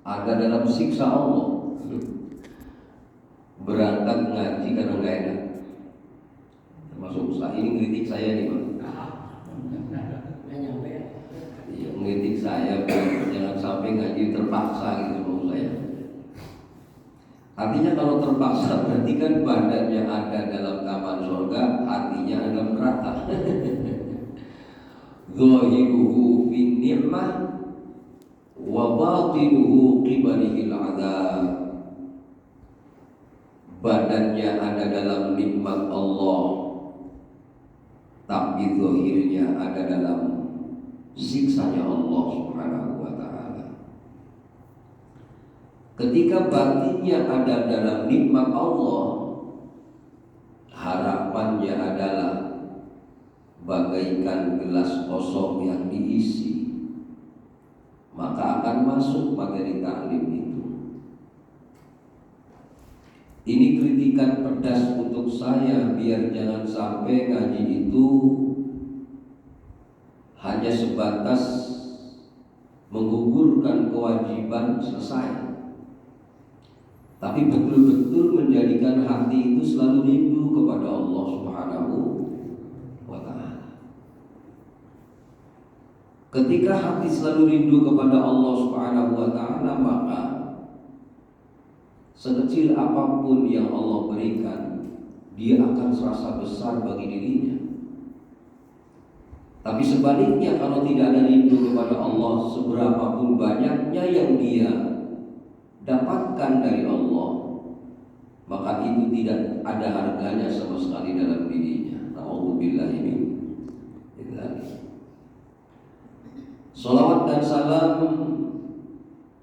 ada dalam siksa Allah. Berangkat ngaji karena nggak enak. Termasuk saya ini kritik saya nih Pak. Iya, mengkritik saya jangan sampai ngaji terpaksa gitu menurut saya. Artinya kalau terpaksa berarti kan badannya ada dalam taman surga, hatinya ada dalam neraka. Zahiruhu bin ni'mah wa batinuhu qibalihil adab. Badannya ada dalam nikmat Allah, tapi zahirnya ada dalam siksanya Allah Subhanahu wa ta'ala. Ketika batinnya ada dalam nikmat Allah, harapannya adalah bagaikan gelas kosong yang diisi, maka akan masuk materi taklim itu. Ini kritikan pedas untuk saya, biar jangan sampai ngaji itu hanya sebatas menggugurkan kewajiban selesai, tapi betul-betul menjadikan hati itu selalu rindu kepada Allah Subhanahu wa ta'ala. Ketika hati selalu rindu kepada Allah Subhanahu wa ta'ala, maka sekecil apapun yang Allah berikan, dia akan serasa besar bagi dirinya. Tapi sebaliknya, kalau tidak ada rindu kepada Allah, seberapapun banyaknya yang dia dapatkan dari Allah, maka itu tidak ada harganya sama sekali dalam dirinya. Na'udzubillahi min dzalik. Salawat dan salam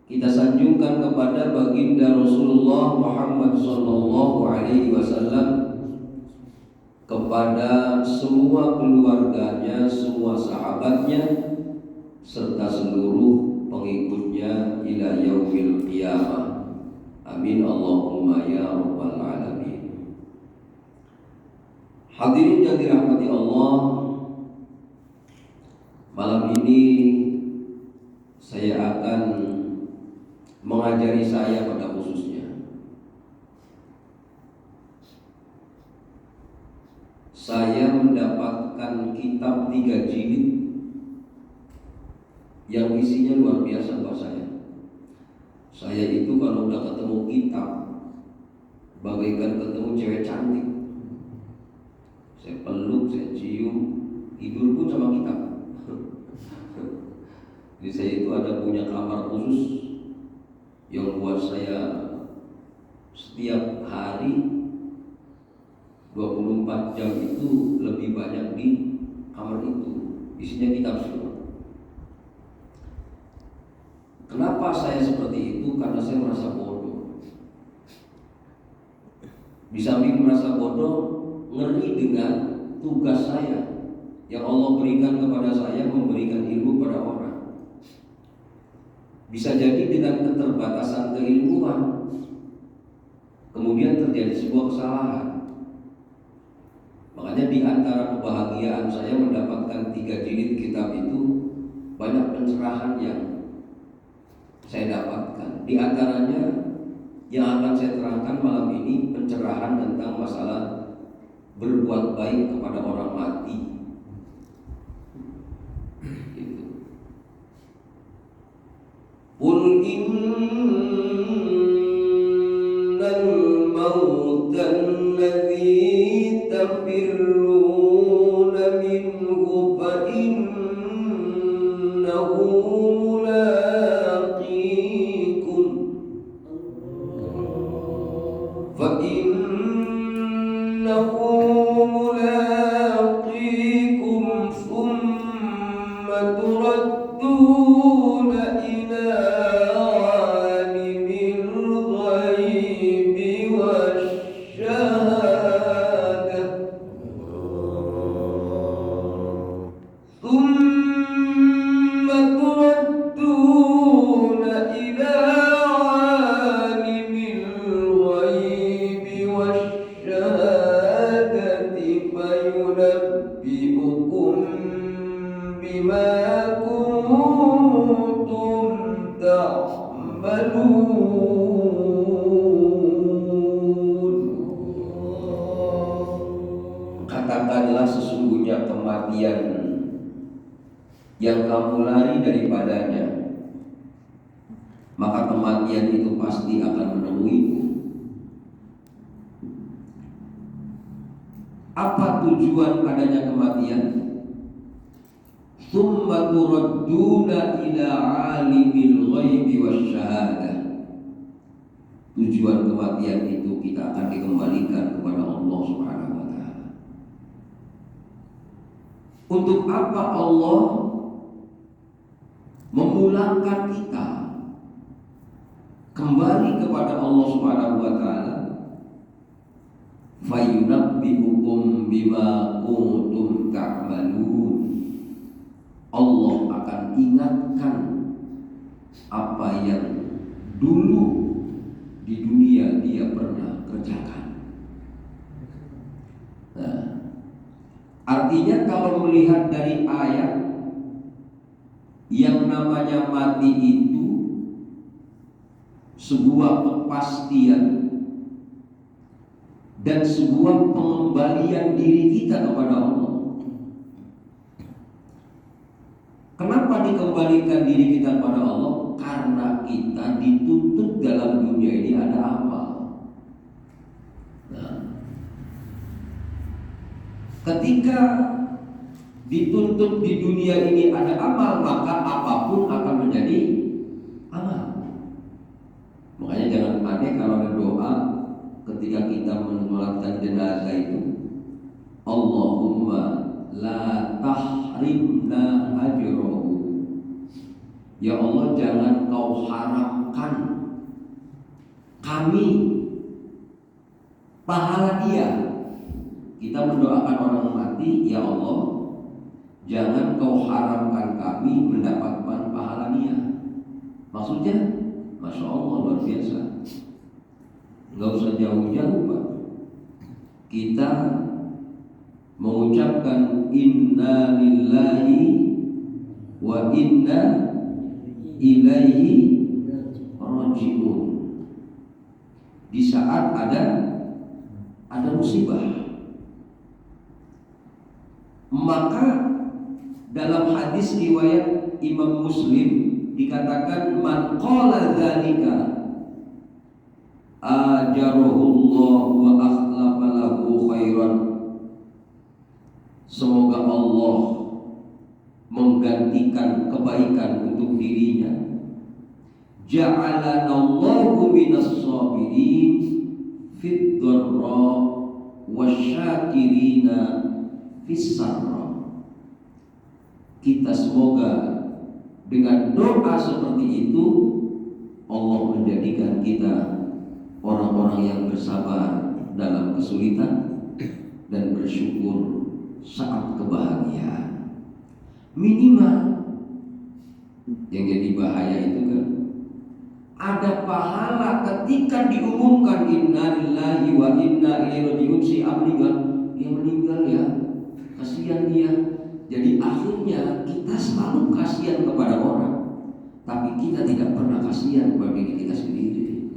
kita sanjungkan kepada baginda Rasulullah Muhammad sallallahu alaihi wasallam, kepada semua keluarganya, semua sahabatnya, serta seluruh pengikutnya ila yaumil qiyamah. Amin Allahumma ya rabbal alamin. Hadirin yang dirahmati Allah, malam ini saya akan mengajari saya pada khususnya. Saya mendapatkan kitab 3 jilid yang isinya luar biasa buat saya. Saya itu kalau udah ketemu kitab bagaikan ketemu cewek cantik. Saya peluk, saya cium, tidur pun sama kitab. Jadi saya itu ada punya kamar khusus yang buat saya setiap hari 24 jam itu lebih banyak di kamar itu, isinya kitab semua. Kenapa saya seperti itu? Karena saya merasa bodoh. Di samping merasa bodoh, ngeri dengan tugas saya yang Allah berikan kepada saya, memberikan ilmu pada orang. Bisa jadi dengan keterbatasan keilmuan kemudian terjadi sebuah kesalahan. Makanya di antara kebahagiaan saya mendapatkan 3 jilid kitab itu, banyak pencerahan yang saya dapatkan. Di antaranya yang akan saya terangkan malam ini, pencerahan tentang masalah berbuat baik kepada orang mati. Qul innal mauta alladzi tafirruna minhu fa innahu mulaqikum fa innahu mulaqikum thumma turadduna ila Katakanlah sesungguhnya kematian yang kamu lari daripadanya, maka kematian itu pasti akan menemuimu. Apa tujuan adanya kematian? Tsumma turadduna ila alimil ghaibi wasyahadah. Tujuan kematian itu kita akan dikembalikan kepada Allah Subhanahu wa taala. Untuk apa Allah memulangkan kita kembali kepada Allah Subhanahu wa taala? Fayunabbi'ukum bima kuntum ta'malun. Allah akan ingatkan apa yang dulu di dunia dia pernah kerjakan. Nah, artinya kalau melihat dari ayat, yang namanya mati itu sebuah kepastian dan sebuah pengembalian diri kita kepada Allah. Kenapa dikembalikan diri kita kepada Allah? Karena kita dituntut dalam dunia ini ada amal. Nah, ketika dituntut di dunia ini ada amal, maka apapun akan menjadi amal. Makanya jangan aneh kalau ada doa ketika kita menyolatkan jenazah itu, Allahumma la tahrimna ajrahu. Ya Allah, jangan kau haramkan kami pahala dia. Kita mendoakan orang mati, ya Allah, jangan kau haramkan kami mendapatkan pahala dia. Maksudnya, Masya Allah, luar biasa. Nggak usah jauh-jauh, Pak. Kita mengucapkan inna lillahi wa inna ilaihi raji'un di saat ada musibah. Maka dalam hadis riwayat Imam Muslim dikatakan man qala dzalika ajarahullah wa akhlafa lahu khairan. Semoga Allah menggantikan kebaikan untuk dirinya. Ja'alanallahu minas sabirin fid dharra wasyakirina fis sarra. Kita semoga dengan doa seperti itu Allah menjadikan kita orang-orang yang bersabar dalam kesulitan dan bersyukur saat kebahagiaan. Minimal yang jadi bahaya itu kan ada pahala ketika diumumkan inna lillahi wa inna ilaihi raji'un. Si dia meninggal ya, kasihan dia. Jadi akhirnya kita selalu kasihan kepada orang, tapi kita tidak pernah kasihan kepada diri kita sendiri.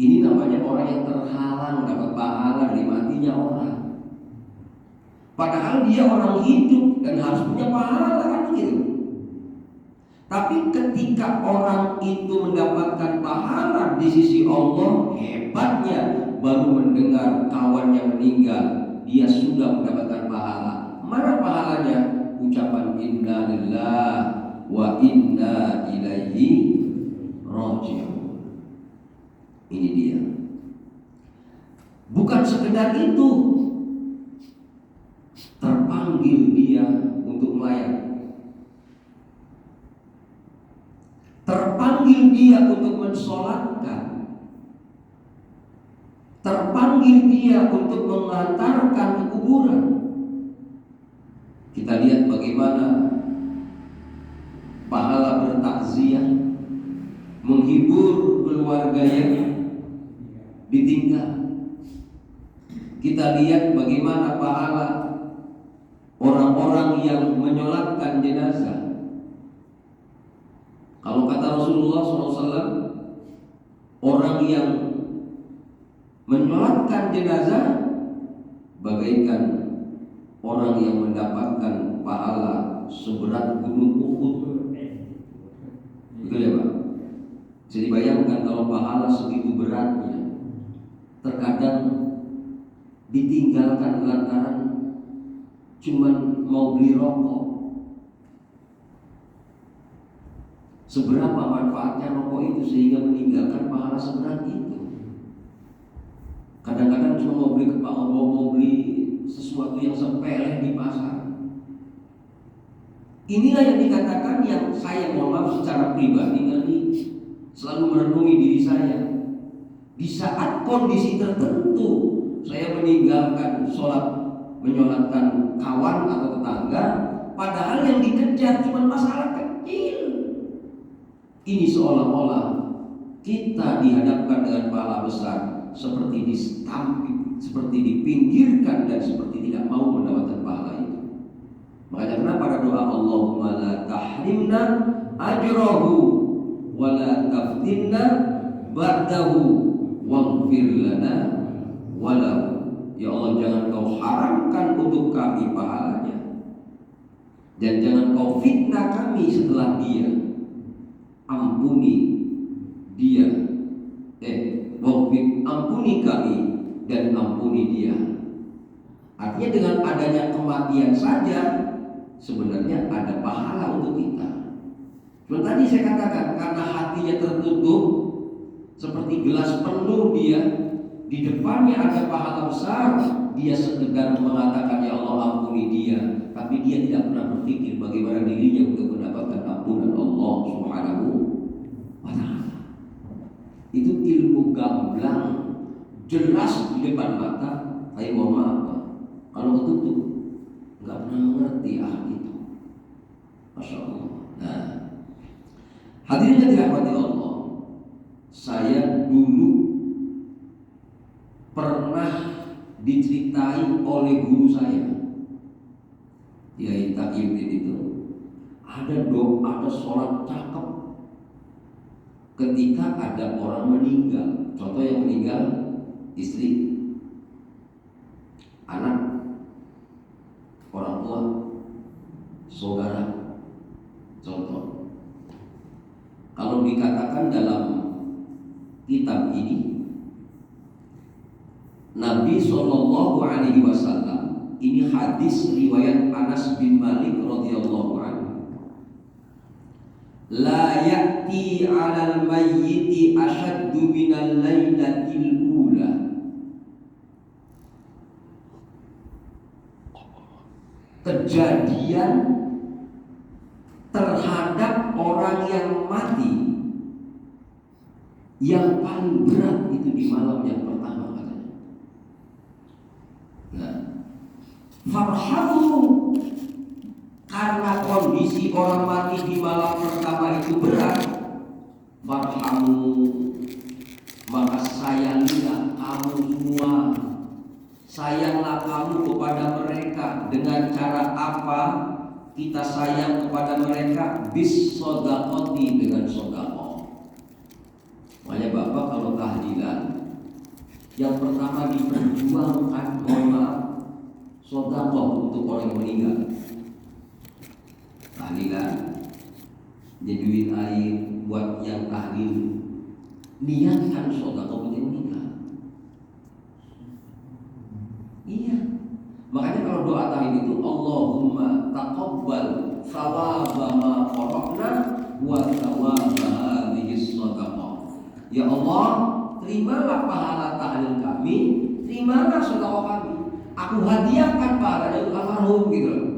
Ini namanya orang yang terhalang dapat pahala dari matinya orang. Padahal dia orang hidup dan harus punya pahala kan gitu. Tapi ketika orang itu mendapatkan pahala di sisi Allah, hebatnya baru mendengar kawannya meninggal, dia sudah mendapatkan pahala. Mana pahalanya? Ucapan inna lillahi wa inna ilaihi raji'un. Ini dia. Bukan sekedar itu, terpanggil dia untuk melayani, terpanggil dia untuk mensolatkan, terpanggil dia untuk mengantarkan ke kuburan. Kita lihat bagaimana pahala bertakziah, menghibur keluarga yang ditinggal. Kita lihat bagaimana pahala orang-orang yang menyolatkan jenazah. Kalau kata Rasulullah SAW, Orang yang menyolatkan jenazah bagaikan orang yang mendapatkan pahala seberat gunung Uhud. Betul ya Pak? Jadi bayangkan kalau pahala segitu beratnya, terkadang ditinggalkan lantaran cuman mau beli rokok. Seberapa manfaatnya rokok itu sehingga meninggalkan pahala seberat itu. Kadang-kadang cuma mau beli sesuatu yang sepele di pasar. Inilah yang dikatakan, yang saya mohon maaf secara pribadi kali selalu merenungi diri saya. Di saat kondisi tertentu saya meninggalkan menyolatkan kawan atau tetangga, padahal yang dikejar cuma masalah kecil. Ini seolah-olah kita dihadapkan dengan pahala besar, seperti distamping, seperti dipinggirkan, dan seperti tidak mau mendapatkan pahala itu. Makanya kenapa ada doa Allahumma la tahrimna ajrahu wa la taftinna ba'dahu waghfir lana walahu. Ya Allah, jangan kau haramkan untuk kami pahalanya, dan jangan kau fitnah kami setelah dia. Ampuni dia, ampuni kami dan ampuni dia. Artinya dengan adanya kematian saja sebenarnya ada pahala untuk kita. Cuma tadi saya katakan, karena hatinya tertutup seperti gelas penuh, dia di depannya ada pahala besar, dia sekedar mengatakan ya Allah ampuni dia, tapi dia tidak pernah berpikir bagaimana dirinya untuk mendapatkan ampunan Allah Subhanahu wa ta'ala. Itu ilmu gamblang, jelas di depan mata, tapi mohon maaf Pak, kalau ketutup nggak pernah mengerti itu. Masya Allah. Nah, hadirin yang dirahmati Allah, saya dulu pernah diceritai oleh guru saya, Yai Taqiyuddin, itu ada sholat cakep ketika ada orang meninggal. Contoh yang meninggal, istri, anak, orang tua, saudara. Contoh, kalau dikatakan dalam kitab ini, Nabi Shallallahu Alaihi Wasallam, ini hadis riwayat Anas bin Malik radhiyallahu anhu, la ya'ti 'alal mayyiti ashaddu minal lailatil ula. Kejadian terhadap orang yang mati yang paling berat itu di malam yang pertama katanya. Nah, farhamu, karena kondisi orang mati di malam pertama itu berat, farhamu, maka sayangilah kamu semua, sayanglah kamu kepada mereka. Dengan cara apa kita sayang kepada mereka? Bis sodaqoti, dengan sodaqoh. Makanya Bapak kalau tahlilan, yang pertama diperjuangkan, mohon maaf, sodaqoh untuk orang yang meninggal. Tahlilan, nyeduin air buat yang tahlil, niatkan sodaqoh untuk yang meninggal. Iya. Makanya kalau doa tahlil itu, Allahumma taqabbal thawaba ma qara'na wa thawaba hadhihi shadaqah. Ya Allah, terimalah pahala tahlil kami, terimalah sedekah kami. Aku hadiahkan pahalanya untuk almarhum, gitu loh.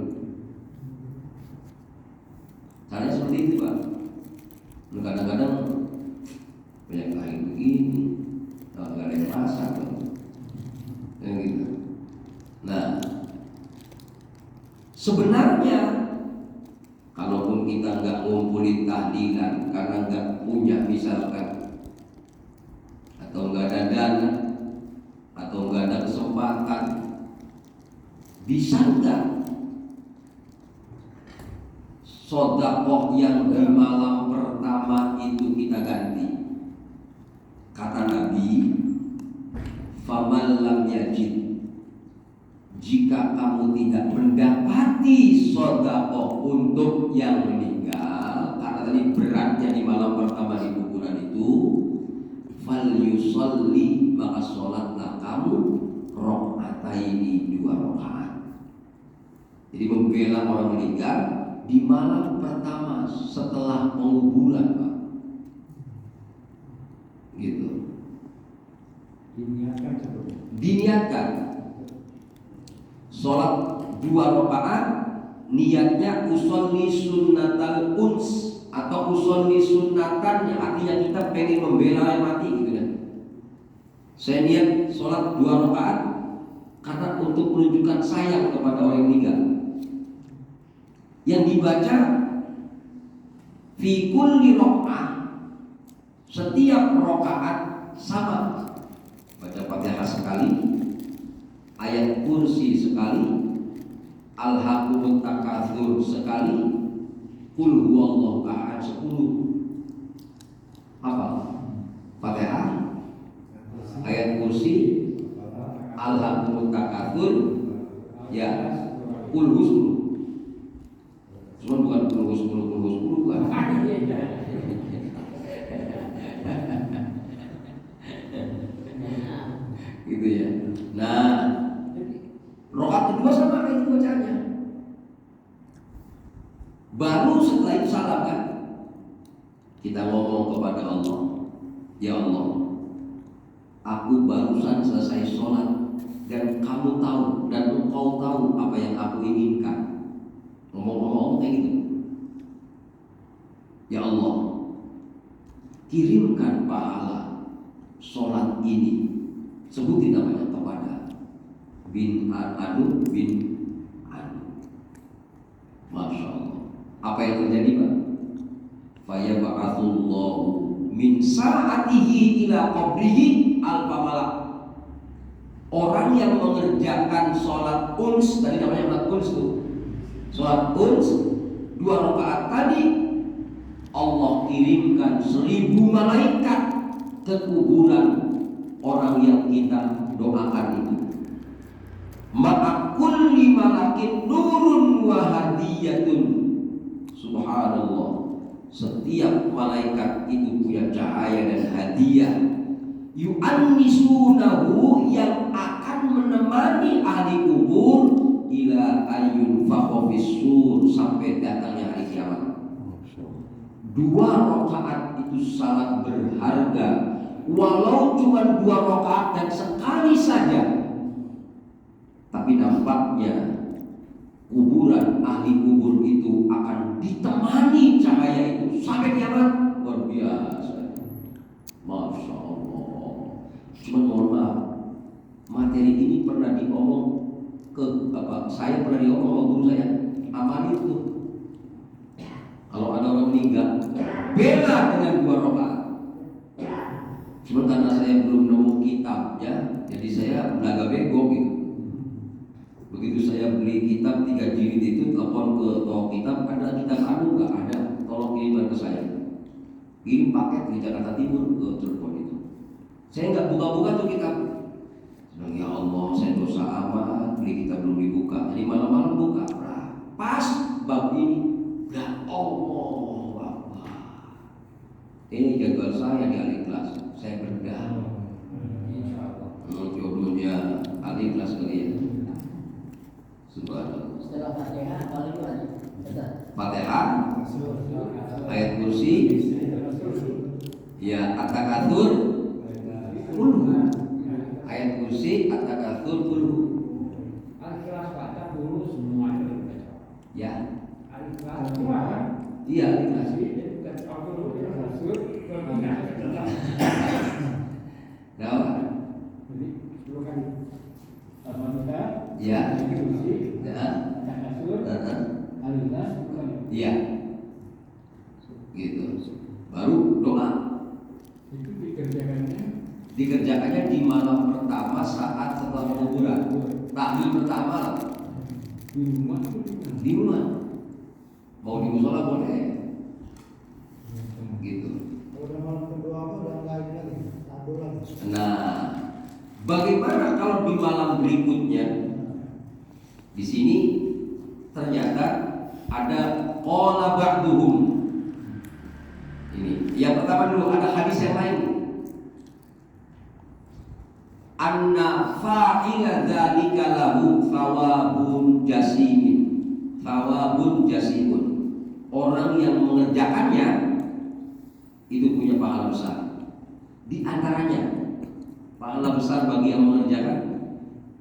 Caranya seperti itu Pak. Kadang-kadang banyak kain begini, nggak ada yang masak, yang gitu. Nah, sebenarnya kalaupun kita nggak ngumpulin tahlilan karena nggak punya misalkan, atau nggak ada dana, atau nggak ada kesempatan, bisa nggak sedekah yang di malam pertama itu kita ganti? Kata Nabi, faman lam yajid, jika kamu tidak mendapati sedekah untuk yang meninggal, karena tadi beratnya di malam pertama di kuburan itu, fal yusalli, maka sholatlah kamu rakaataini, 2 rakaat. Jadi membela orang meninggal di malam pertama setelah penguburan, Pak. Gitu. Diniatkan sholat 2 rakaat, niatnya usolli sunnatal uns atau usolli sunnatan, yang artinya kita pengen membela yang mati gitu kan. Saya niat sholat 2 rakaat karena untuk menunjukkan sayang kepada orang yang meninggal. Yang dibaca fi kulli rakaat, setiap rakaat sama, baca Fatihah sekali, ayat kursi sekali, alhaqumut takatsur sekali, qul huwallahu ahad 10. Apa? Fatihah, ayat kursi, alhaqumut takatsur, ya, qul huwallahu. Cuma bukan qul huwallahu bukan. Gitu ya. Nah, rakaat kedua sama kayak itu bacanya. Baru setelah itu salam kan, kita ngomong kepada Allah, ya Allah, aku barusan selesai sholat dan kamu tahu dan engkau tahu apa yang aku inginkan. Ngomong-ngomong kayak gitu. Ya Allah, kirimkan pahala sholat ini, sebutin namanya kepada bin Anu bin Anu. Masya Allah. Apa yang terjadi, Pak? Faya ba'atullahu min sa'atihi ila qabrihi alfa malak. Orang yang mengerjakan sholat uns, tadi namanya sholat uns tuh, sholat uns 2 rakaat tadi, Allah kirimkan 1000 malaikat ke kuburan orang yang kita doakan itu. Ma'a kulli malakin nurun wa hadiyatun. Subhanallah, setiap malaikat itu punya cahaya dan hadiah. Yu'annisunahu, yang akan menemani ahli kubur ila ayyun fakofisur, sampai datangnya hari kiamat. 2 rakaat itu sangat berharga, walau cuma 2 rakaat dan sekali saja. Tapi nampaknya kuburan ahli kubur itu akan ditemani cahaya itu sampai kiamat. Luar biasa. Masya Allah. Cuma mohon maaf, materi ini pernah diomong ke saya pernah diomong sama guru saya, amali itu. Kalau ada orang meninggal, bela dengan 2 rakaat. Cuma karena saya belum nemu kitab ya, jadi saya belaga bego gitu. Begitu saya beli kitab 3 jilid itu, telepon ke toko kitab, ada kitab anu nggak ada, tolong kirimkan ke saya. Kirim paket di Jakarta Timur ke Cirebon itu. Saya nggak buka-buka tuh kitab. Sedang ya Allah, saya dosa amat, beli kitab belum dibuka. Jadi malam-malam buka, pas bab ini, ya Allah, ini jadwal saya di Al-Ikhlas. Saya berdah. Jodohnya Al-Ikhlas kali ya. Subhanallah. Setelah Fatihah paling wajib. Fatihah, ayat kursi, ya at-takatsur, kulhu. Ayat kursi, at-takatsur, kulhu. Al-Ikhlas baca dulu semuanya dibaca. Ya. Al-Ikhlas semua kan? Iya, Al-Ikhlas. Jadi 10 kali. Al-Fatihah. Ya. Kursi. Ya. Al-Ikhlas. Al-Ikhlas 10 kali. Iya. Gitu. Baru doa. Itu dikerjakannya Dikerjakannya di malam pertama saat setelah penguburan. Tahlil pertama lah. di rumah itu Di rumah. Mau di musola boleh. Gitu. Udah malam kedua apa udah lagi lagi. Satu di malam berikutnya. Di sini ternyata ada qala ba'duhum. Ini yang pertama dulu, ada hadis yang lain. Anna fa'ila dzalika lahu thawabun jasimin. Thawabun jasimun. Orang yang mengerjakannya itu punya pahala besar. Di antaranya pahala besar bagi yang mengerjakan,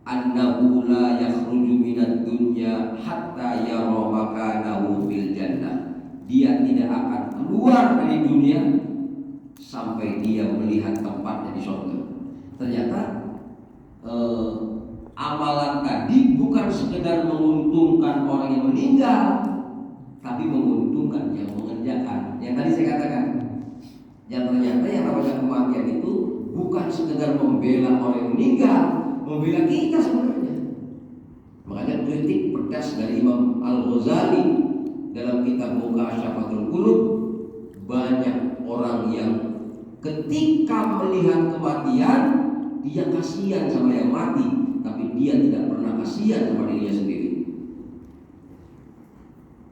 annahu la yakhruju minad dunya hatta yara makanahu fil jannah. Dia tidak akan keluar dari dunia sampai dia melihat tempatnya di surga. Ternyata amalan tadi bukan sekedar menguntungkan orang yang meninggal, tapi menguntungkan yang mengerjakan. Yang tadi saya katakan, yang ternyata yang namanya kematian itu bukan sekedar membela orang yang meninggal, membela kita sebenarnya. Makanya kritik pedas dari Imam Al-Ghazali dalam kitab Muqashafatul Qulub, banyak orang yang ketika melihat kematian dia kasihan sama yang mati, tapi dia tidak pernah kasihan sama dirinya sendiri.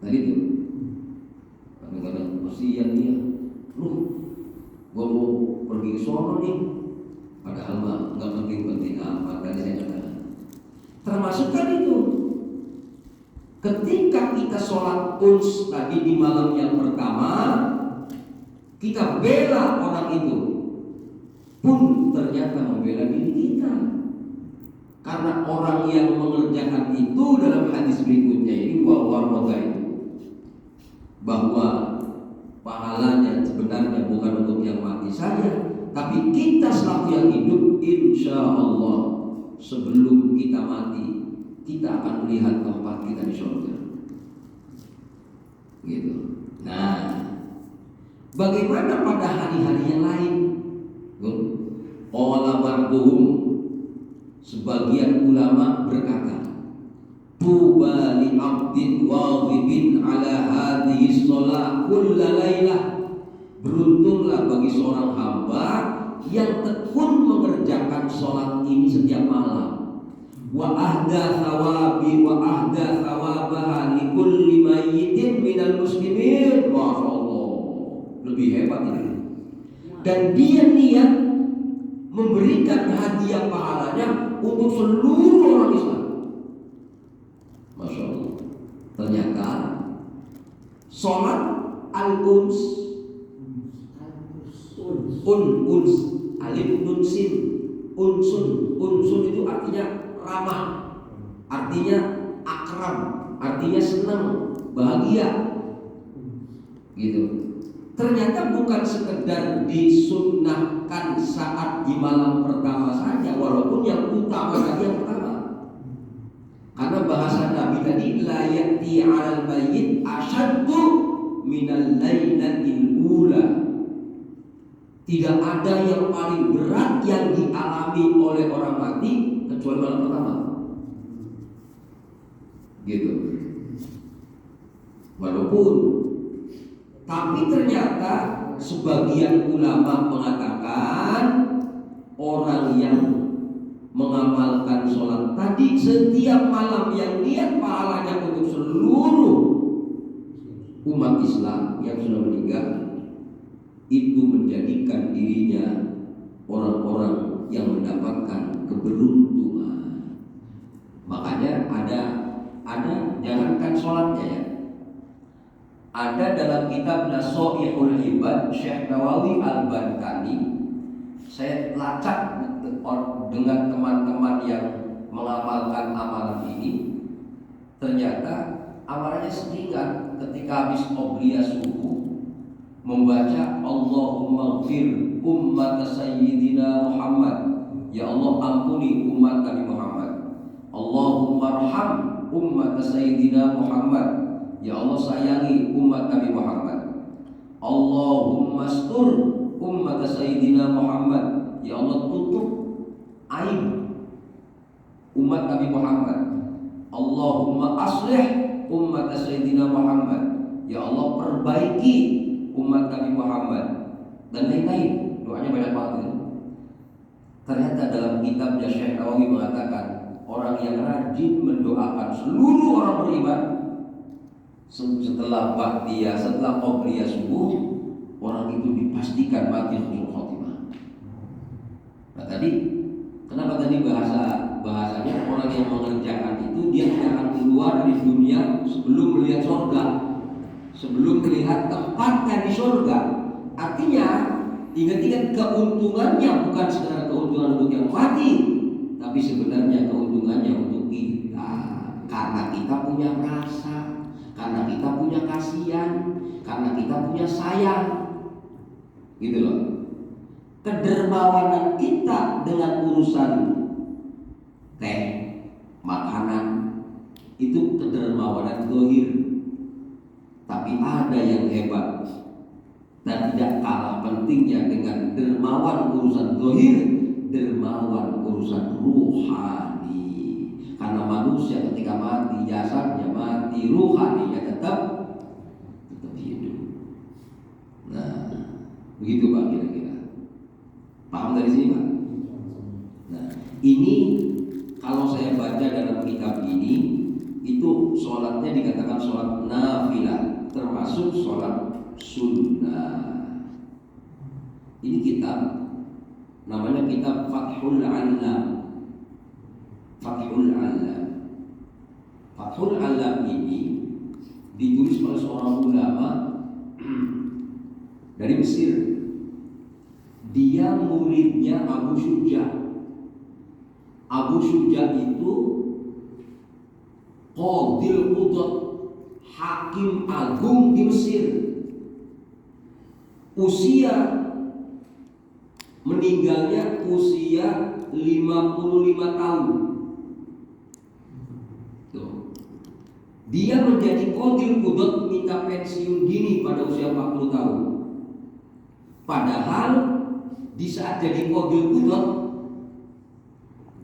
Tadi itu kadang-kadang kasihan dia, gua mau pergi ke sono nih, padahal mah nggak penting-penting amat. Tadi saya katakan, termasuk tadi itu, ketika kita sholat uns tadi di malam yang pertama, kita bela orang itu, pun ternyata membela diri kita. Karena orang yang mengerjakan itu dalam hadis berikutnya ini bahwa pahalanya sebenarnya bukan untuk yang mati saja, tapi kita selaku yang hidup, insya Allah sebelum kita mati kita akan melihat tempat kita di surga. Gitu. Nah, bagaimana pada hari-hari yang lain? Qala ba'duhum, sebagian ulama berkata, tuba li 'abdin wadhibin 'ala hadhihi shalah kulla lailah. Beruntunglah bagi seorang hamba yang tekun mengerjakan sholat ini setiap malam. Wa ahda thawabaha li kulli mayyitin minal muslimin. Masya Allah, lebih hebat ini. Dan dia niat memberikan hadiah pahalanya untuk seluruh orang Islam. Masya Allah. Ternyata sholat al-uns, uns, alif nun sin, unsun itu artinya ramah, artinya akram, artinya senang, bahagia, gitu. Ternyata bukan sekedar disunnahkan saat di malam pertama saja, walaupun yang utama tadi yang pertama. Karena bahasa Nabi tadi, la ya'ti 'alal mayyit asyaddu minal lailatil ula. Tidak ada yang paling berat yang dialami oleh orang mati kecuali malam pertama. Gitu. Walaupun, tapi ternyata sebagian ulama mengatakan orang yang mengamalkan sholat tadi setiap malam yang niat pahalanya untuk seluruh umat Islam yang sudah meninggal, itu menjadikan dirinya orang-orang yang mendapatkan keberuntungan. Makanya ada jangankan sholatnya ya, ada dalam kitab Nasoihul Ibad Syekh Nawawi Al-Bantani. Saya lacak dengan teman-teman yang mengamalkan amalan ini, ternyata amalannya setingkat ketika habis qobliyah subuh membaca Allahumma ghfir ummat Sayyidina Muhammad, ya Allah ampuni umat Nabi Muhammad. Allahumma arham ummat Sayyidina Muhammad, ya Allah sayangi umat Nabi Muhammad. Allahumma astur ummat Sayyidina Muhammad, ya Allah tutup aib umat Nabi Muhammad. Allahumma aslih ummat Sayyidina Muhammad, ya Allah perbaiki umat Nabi Muhammad, dan lain-lain. Doanya banyak banget. Ternyata dalam kitabnya Syekh Nawawi mengatakan orang yang rajin mendoakan seluruh orang beriman setelah ba'diyah, setelah qobliyah subuh, orang itu dipastikan mati husnul khotimah. Nah tadi, kenapa tadi bahasanya orang yang mengerjakan itu dia tidak akan keluar dari dunia sebelum melihat surga, sebelum melihat tempatnya di surga. Artinya ingat-ingat keuntungannya bukan sekedar keuntungan untuk yang mati, tapi sebenarnya keuntungannya untuk kita, karena kita punya rasa, karena kita punya kasihan, karena kita punya sayang, gitu loh. Kedermawanan kita dengan urusan teh, makanan, itu kedermawanan zahir. Tapi ada yang hebat dan tidak kalah pentingnya dengan dermawan urusan zahir, dermawan urusan ruhani. Karena manusia ketika mati, jasadnya mati, ruhaninya tetap hidup. Nah, begitu Pak kira-kira. Paham dari sini Pak? Nah, ini kalau saya baca dalam kitab ini, itu sholatnya dikatakan sholat nafilah, termasuk sholat sunnah. Ini kitab namanya kitab Fathul Alam. Fathul Alam. Fathul Alam ini ditulis oleh seorang ulama dari Mesir. Dia muridnya Abu Syuja. Abu Syuja itu Qadil Qudat, hakim agung di Mesir. Usia meninggalnya usia 55 tahun. Tuh. Dia menjadi Qadil Qudat minta pensiun dini pada usia 40 tahun. Padahal di saat jadi Qadil Qudat,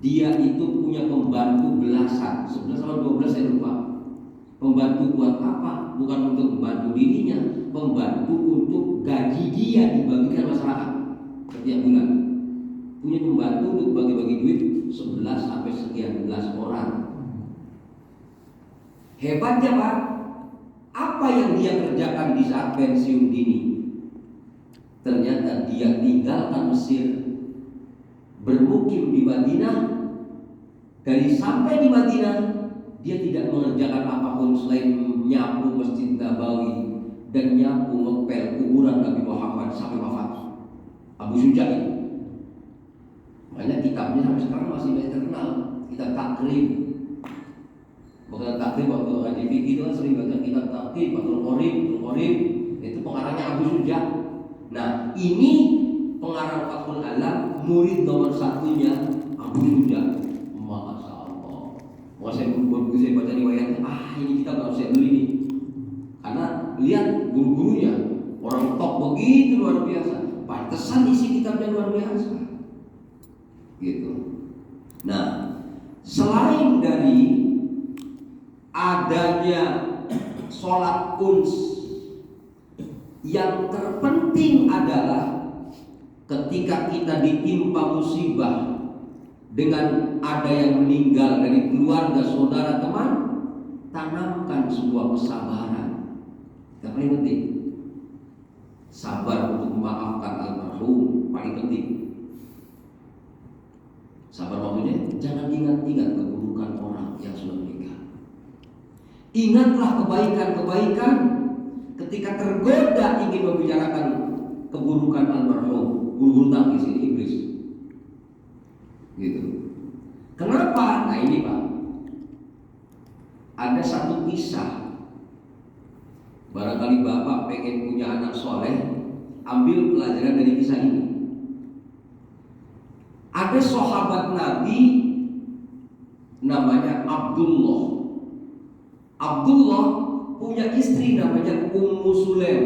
dia itu punya pembantu belasan, 11 sama 12 saya lupa. Pembantu buat apa? Bukan untuk membantu dirinya, pembantu untuk gaji dia dibagikan masyarakat setiap bulan. Punya pembantu untuk bagi-bagi duit 11 sampai sekian belas orang. Hebatnya Pak, apa yang dia kerjakan di saat pensiun dini? Ternyata dia tinggalkan Mesir, bermukim di Madinah. Dari sampai di Madinah, dia tidak mengerjakan apapun selain nyapu Masjid Nabawi dan nyapu ngepel kuburan Nabi Muhammad sampai wafat. Abu Syuja itu. Makanya kitabnya sampai sekarang masih terkenal, kitab Takrib. Bukan Takrib waktu ngaji fikih itu kan sering baca kitab Takrib, Fathul Qorib, itu pengarangnya Abu Syuja. Nah, ini pengarang Fathul Alam, murid nomor satunya Abu Syuja. Masya Allah. Mau saya baca riwayatnya, ini kita harus saya beli nih. Karena lihat guru-gurunya, orang top begitu luar biasa. Pantesan isi kitabnya luar biasa. Gitu. Nah, selain dari adanya sholat uns, yang terpenting adalah ketika kita ditimpa musibah dengan ada yang meninggal dari keluarga, saudara, teman, tanamkan sebuah kesabaran. Yang paling penting, sabar untuk memaafkan almarhum, paling penting. Sabar maksudnya jangan ingat-ingat keburukan orang yang sudah meninggal. Ingatlah kebaikan-kebaikan ketika tergoda ingin membicarakan keburukan almarhum, guru tangkis ini iblis. Gitu. Kenapa? Nah ini Pak, ada satu kisah. Barangkali Bapak pengen punya anak soleh, ambil pelajaran dari kisah ini. Ada sahabat Nabi namanya Abdullah. Abdullah punya istri namanya Ummu Sulaim.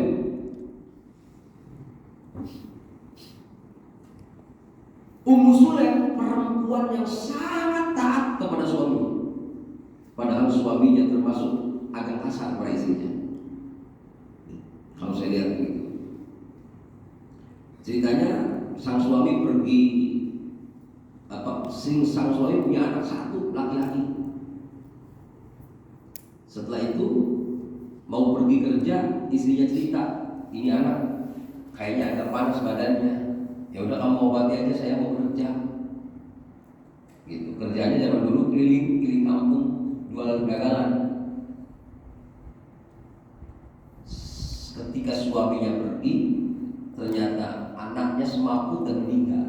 Ummu Sulaim perempuan yang sangat taat kepada suami. Padahal suaminya termasuk agak kasar pada istrinya. Kalau saya lihat begitu. Ceritanya sang suami pergi sang suami punya anak satu laki-laki. Setelah itu mau pergi kerja, istrinya cerita, ini anak kayaknya agak panas badannya. Ya udah kamu obati aja, saya mau kerja. Gitu. Kerjanya zaman dulu keliling kampung, jual dagangan. Ketika suaminya pergi, ternyata anaknya semaput dan meninggal.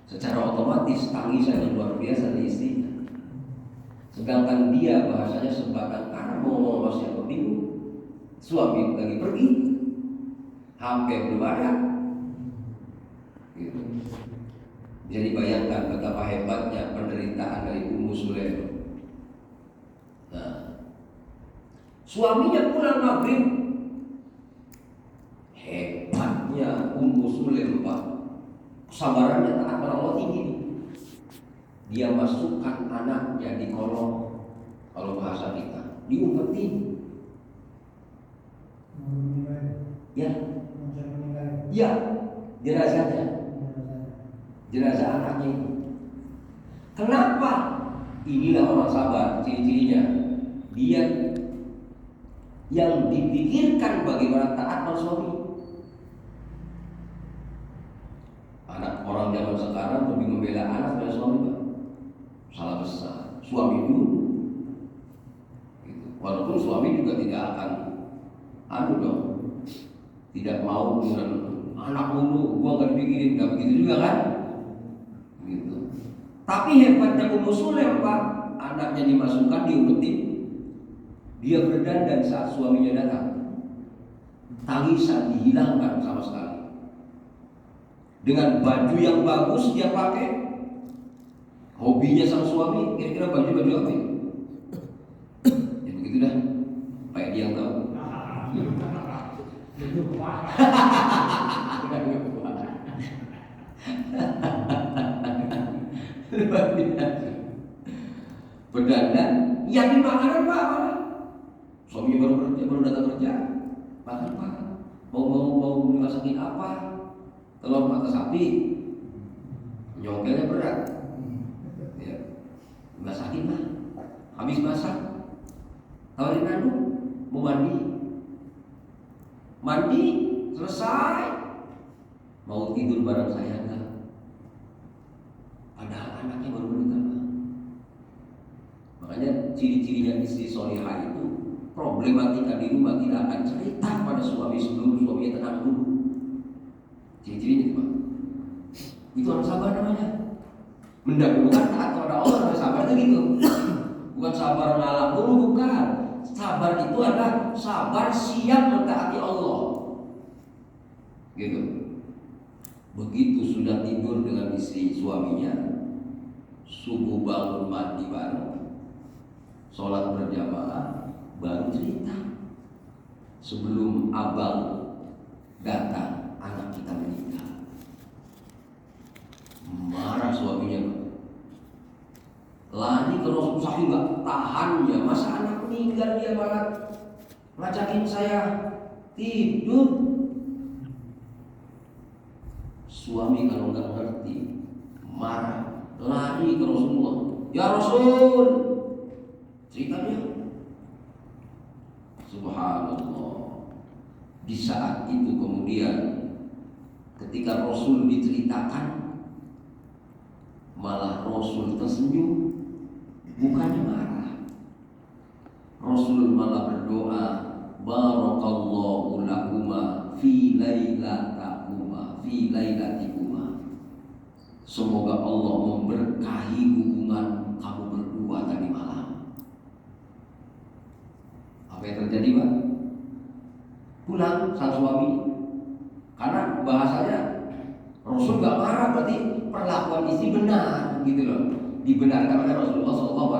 Secara otomatis tangisan yang luar biasa dari istrinya. Sedangkan dia bahasanya sebatas karena mau ngomong sama siapa bingung. Suami lagi pergi, HP belum ada. Gitu. Jadi bayangkan betapa hebatnya penderitaan dari Ummu Sulaim. Nah, suaminya pulang maghrib. Hebatnya Ummu Sulaim, Pak. Kesabarannya taat pada Allah tinggi. Dia masukkan anaknya di kolong, kalau bahasa kita, diumpetin. Ya, ya, jenazah anaknya itu. Kenapa? Inilah orang sabar, ciri-cirinya. Dia yang dipikirkan bagaimana taat pada suami. Anak orang zaman sekarang lebih membela anak daripada suami, Pak. Salah besar. Suami dulu. Gitu. Walaupun suami juga tidak akan dong, tidak mau dengan anak dulu, gua nggak dipikirin, nggak begitu juga kan? Gitu. Tapi hebatnya Ummu Sulaim, Pak, anaknya dimasukkan, diumpetin, dia berdandan saat suaminya datang. Tangisan dihilangkan sama sekali. Dengan baju yang bagus dia pakai. Hobinya sang suami kira-kira baju-baju apa ya? Ya begitu dah. Kayak dia yang tahu. Berdandan, yakin makanan Pak. Suaminya baru datang kerja, makan Pak. Mau dimasakin apa? Telur mata sapi, nyongkelnya berat. Ya, masakin Pak. Habis masak, tawarin anu, mau mandi, selesai, mau tidur bareng saya enggak? Padahal anaknya baru meninggal. Makanya ciri-cirinya istri solihah itu problematika di rumah tidak akan cerita pada suami sebelum suaminya tenang dulu. Ciri-cirinya itu, Pak. Itu orang sabar namanya. Mendahulukan taat kepada Allah, ada sabarnya gitu. Bukan sabar ngalah dulu, bukan. Sabar itu adalah sabar siap mentaati Allah. Gitu. Begitu sudah tidur dengan istri suaminya, subuh bangun mandi bareng, sholat berjamaah, baru cerita. Sebelum abang datang, anak kita meninggal. Marah suaminya, lari ke Rasul saking nggak tahannya. Masa anak meninggal dia malah ngajakin saya tidur. Suami kalau nggak ngerti, marah, lari ke Rasulullah. Ya Rasul, cerita dia. Subhanallah. Di saat itu kemudian ketika Rasul diceritakan, malah Rasul tersenyum, bukannya marah. Rasul malah berdoa, barakallahu lakuma fi lailatikuma. Semoga Allah memberkahi hubungan kamu berdua tadi malam. Apa yang terjadi, Pak? Pulang sang suami, karena bahasanya Rasul gak marah, berarti perlakuan istri benar, gitu loh, dibenarkan oleh Rasulullah SAW.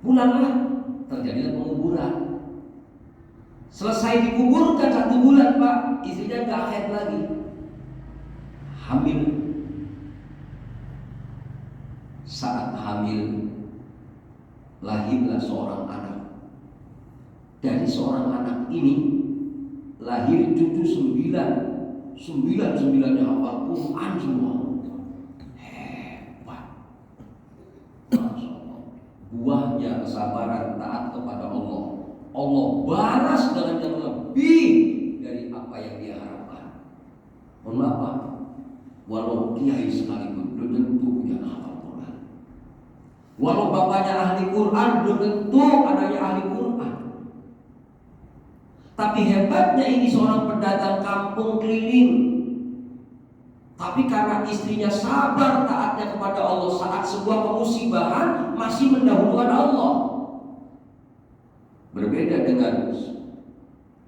Pulanglah, terjadilah penguburan. Selesai dikuburkan 1 bulan, Pak, istrinya gak haid lagi, hamil. Saat hamil, lahirlah seorang anak. Dari seorang anak ini lahir cucu 9 9-9-nya hafal Quran semua. Hebat. Masya Allah. Buahnya kesabaran taat kepada Allah. Allah balas dengan yang lebih dari apa yang dia harapkan. Mohon maaf Pak, walau kiai sekalipun belum tentu punya hafal Quran. Walau bapaknya ahli Quran belum tentu adanya ahli Quran. Tapi hebatnya ini seorang pedagang kampung keliling. Tapi karena istrinya sabar taatnya kepada Allah saat sebuah kemusibahan masih mendahulukan Allah. Berbeda dengan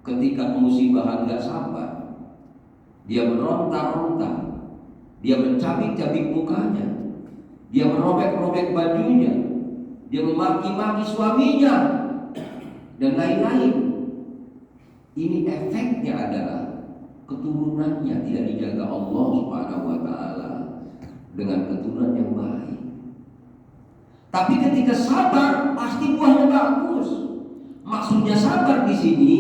ketika kemusibahan gak sabar, dia meronta-ronta, dia mencabik-cabik mukanya, dia merobek-robek bajunya, dia memaki-maki suaminya, dan lain-lain. Ini efeknya adalah keturunannya tidak dijaga Allah Subhanahu wa taala dengan keturunan yang baik. Tapi ketika sabar pasti buahnya bagus. Maksudnya sabar di sini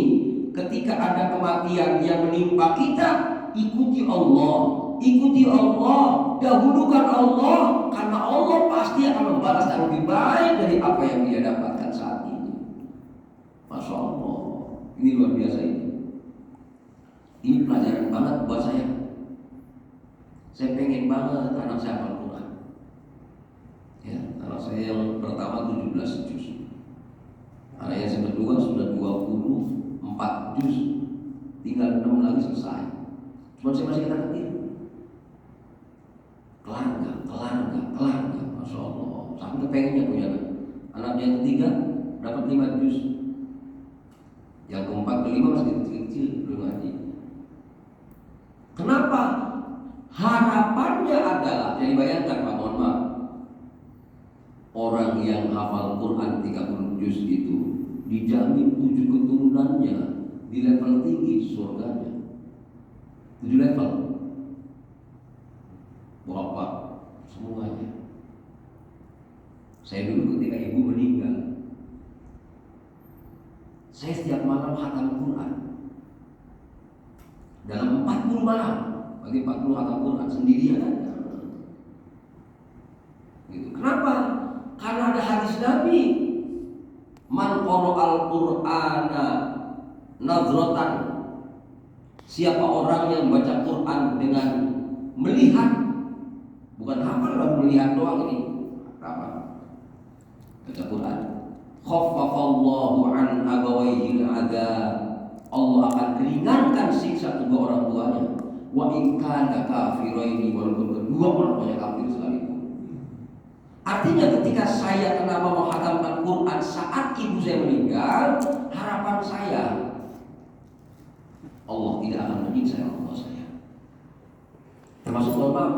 ketika ada kematian yang menimpa kita, ikuti Allah, dahulukan Allah, karena Allah pasti akan membalas yang lebih baik dari apa yang dia dapatkan saat ini. Masya Allah, ini luar biasa ini. Ini pelajaran banget buat saya. Saya pengen banget anak saya hafal Quran. Ya, anak saya yang pertama 17 juz. Anak yang kedua sudah 24 juz. Tinggal 6 lagi selesai. Cuma saya masih kecil. Kelar enggak, Masya Allah. Sampai kepengennya punya anak yang ketiga dapat 5 juz. Yang keempat, kelima masih kecil belum ngaji. Kenapa? Harapannya adalah, jadi bayangkan Pak, mohon maaf, orang yang hafal Quran 30 juz itu dijamin 7 keturunannya di level tinggi surganya. 7 level. Bapak semuanya. Saya dulu ketika ibu meninggal, saya setiap malam khatam Quran. Dalam 40 malam, bagi 40 khatam Quran sendirian aja. Gitu. Kenapa? Karena ada hadis Nabi, man qara'al Qur'ana nazratan. Siapa orang yang baca Quran dengan melihat, bukan hafal dan melihat doang ini. Apa? Baca Quran. Khaffafallahu an abawaihi al-'adzab. Allah akan ringankan siksa kedua orang tuanya. Wa in kana kafiraini, walaupun kedua orang tuanya kafir sekalipun. Artinya ketika saya kenapa menghatamkan Quran saat ibu saya meninggal, harapan saya Allah tidak akan menyiksa orang tua saya. Termasuk bapak,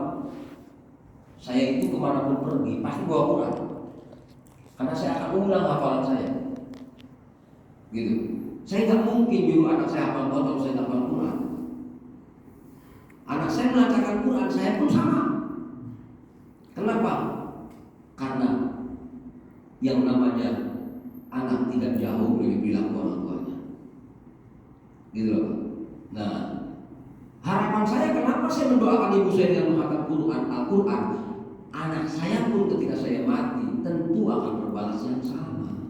saya itu kemanapun pergi pasti bawa Quran, karena saya akan ulang hafalan saya. Gitu. Saya tidak mungkin nyuruh anak saya hafal Quran kalau saya tidak hafal Quran. Anak saya melancarkan Quran, saya pun sama. Kenapa? Karena yang namanya anak tidak jauh dari bilang orang tuanya. Gitu loh. Nah, harapan saya kenapa saya mendoakan ibu saya dengan menghafal Quran, Al-Quran. Anak saya pun ketika saya mati tentu akan berbalas yang sama.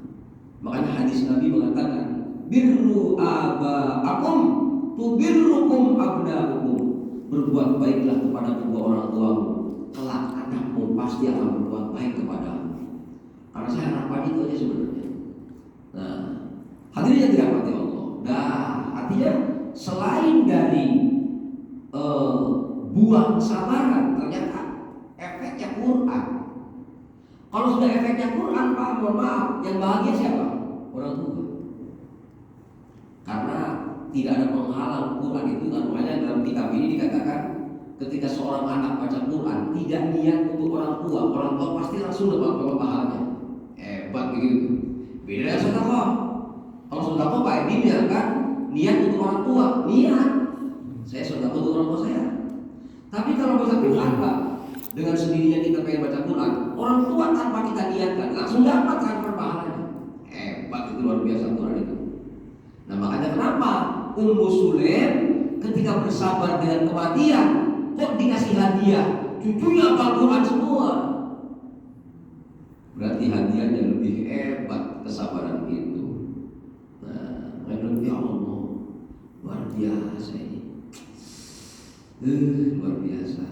Makanya hadis Nabi mengatakan, birru aba'akum tubirrukum abna'ukum. Berbuat baiklah kepada kedua orang tuamu, kelak anakmu pasti akan berbuat baik kepadamu. Karena saya harapan itu aja sebenarnya. Nah, hadirin yang dirahmati Allah. Nah, artinya selain dari buah kesabaran, ternyata efeknya Quran. Kalau sudah efeknya Quran, Pak, mohon maaf, yang bahagia siapa? Orang tua. Karena tidak ada penghalang Quran itu, makanya dalam kitab ini dikatakan ketika seorang anak baca Quran tidak niat untuk orang tua pasti langsung dapat pahalanya. Hebat begitu. Beda dengan sedekah. Kalau sedekah Pak Edi kan niat untuk orang tua, niat saya sedekah untuk orang tua saya. Tapi kalau baca Quran Pak, dengan sendirinya kita pengen baca Quran, orang tua tanpa kita niatkan langsung dapat kan pahalanya. Hebat, itu luar biasa Quran itu. Nah makanya kenapa Ummu Sulaim ketika bersabar dengan kematian, kok dikasih hadiah? Cucunya hafal Quran semua. Berarti hadiahnya lebih hebat kesabaran itu. Nah, ya Allah, luar biasa ini. Luar biasa.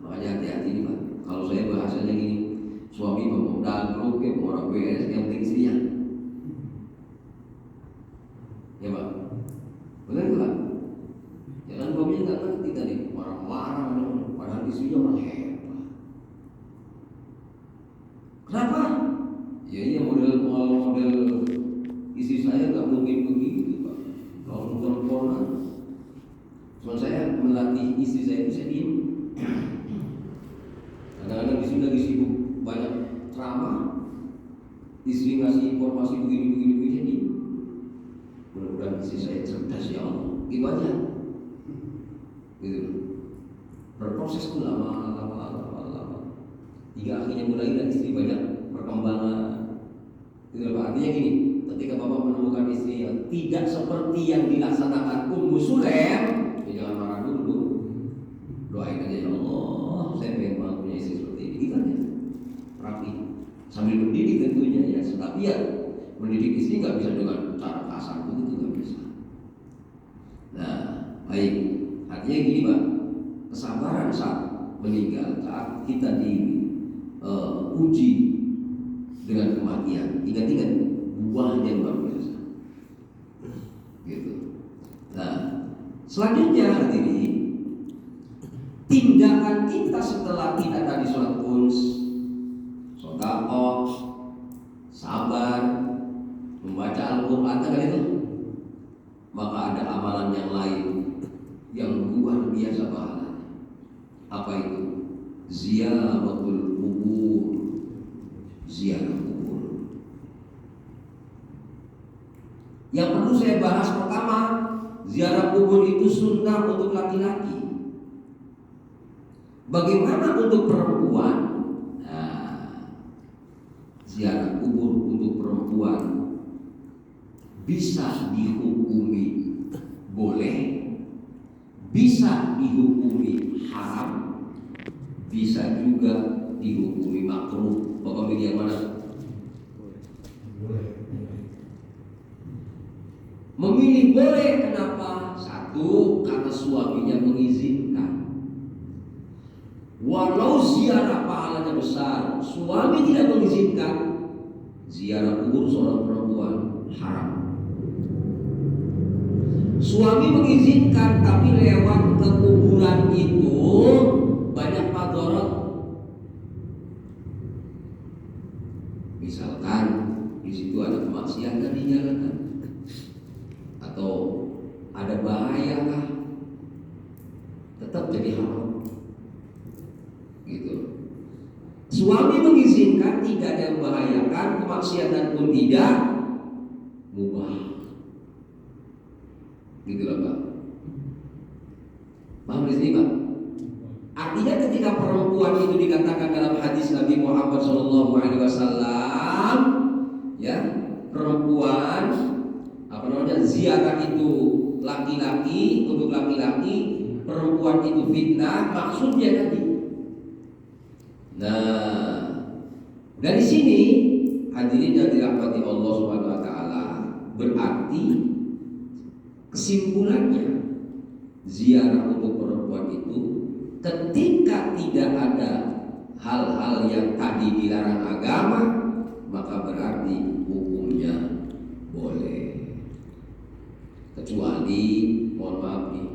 Makanya hati-hati nih Pak. Kalau saya bahasanya gini, suami mau dagluk, mau orang beres, yang penting istrinya. Ya Pak, benar Pak. Jangan suaminya nggak ngerti tadi, marah-marah, padahal istrinya orang hebat. Kenapa? Ya iya model istri saya nggak mungkin begitu Pak. Kalau teleponan, cuma saya melatih istri saya itu saya diem. Kadang-kadang istri lagi sibuk banyak ceramah, istri ngasih informasi begini saya diem. Mudah-mudahan istri saya cerdas ya Allah. Gitu aja. Gitu. Berproses tuh lama. Hingga akhirnya mulai dan istri banyak perkembangan. Itu artinya gini, ketika Bapak menemukan istri yang tidak seperti yang dilaksanakan Ummu Sulaim, ya jangan marah dulu. Doain aja ya Allah, saya memang punya istri seperti ini. Gitu aja. Rapi. Sambil mendidik tentunya ya. Tapi ya mendidik istri nggak bisa dengan cara kasar begitu, nggak bisa. Nah, baik. Artinya gini Pak, kesabaran saat meninggal, saat kita diuji dengan kematian, ingat-ingat buahnya luar biasa. Gitu. Nah, selanjutnya hadirin, tindakan kita setelah kita tadi sholat uns, sedekah, sabar, membaca Al-Quran kan itu, maka ada amalan yang lain yang luar biasa pahalanya. Apa itu? Ziyaratul kubur. Ziarah kubur. Yang perlu saya bahas pertama, ziarah kubur itu sunnah untuk laki-laki. Bagaimana untuk perempuan? Nah, ziarah kubur untuk perempuan bisa dihukumi boleh, bisa dihukumi haram, bisa juga dihukumi makruh. Bapak pilih yang mana? Memilih boleh, kenapa? Satu, karena suaminya mengizinkan. Walau ziarah pahalanya besar, suami tidak mengizinkan, ziarah kubur seorang perempuan haram. Suami mengizinkan, tapi lewat ke kuburan itu banyak madharat. Misalkan di situ ada kemaksiatan dijalankan, atau ada bahaya kah? Tetap jadi haram. Gitu. Suami mengizinkan, tidak ada yang membahayakan, kemaksiatan pun tidak, mubah. Gitu loh Pak. Paham di sini Pak? Artinya ketika perempuan itu dikatakan dalam hadis Nabi Muhammad SAW, ya, perempuan ziarah itu laki-laki untuk laki-laki, perempuan itu fitnah, maksudnya tadi. Nah, dari sini hadirin yang dirahmati Allah Subhanahu wa taala, berarti kesimpulannya ziarah untuk perempuan itu ketika tidak ada hal-hal yang tadi dilarang agama, maka berarti hukumnya boleh. Kecuali, mohon maaf nih,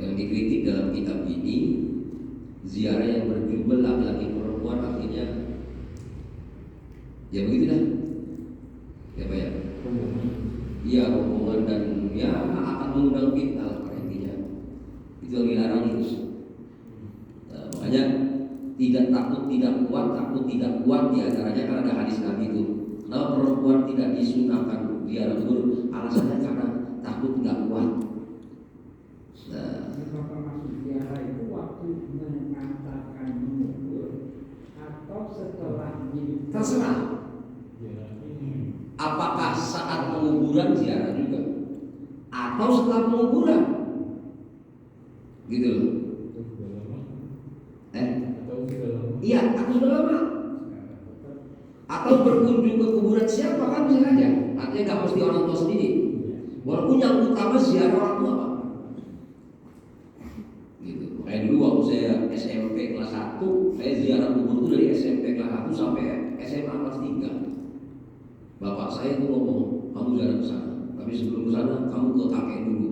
yang dikritik dalam kitab ini, ziarah yang berjumlah laki-laki perempuan, artinya ya begitulah, ya Pak ya, iya hubungan dan ya akan mengundang fitnah pada intinya. Itu yang dilarang itu. Nah, makanya tidak takut tidak kuat diantaranya karena ada hadis Nabi itu. Kenapa perempuan tidak disunahkan ziarah kubur? Alasannya karena takut tidak kuat. Nah, maksud ziarah itu waktu mengantarkan kubur atau setelah terserah. Apakah saat penguburan ziarah juga, atau setelah penguburan, gitu loh. Iya, atau sudah lama, atau berkunjung ke kuburan siapa kan bisa aja. Artinya nggak mesti orang tua sendiri. Walaupun yang utama ziarah orang tua, Pak. Gitu. Kayak dulu waktu saya SMP kelas 1, saya ziarah kubur itu dari SMP kelas 1 sampai SMA kelas 3. Bapak saya tuh ngomong, kamu ziarah ke sana, tapi sebelum ke sana kamu ke kakek dulu.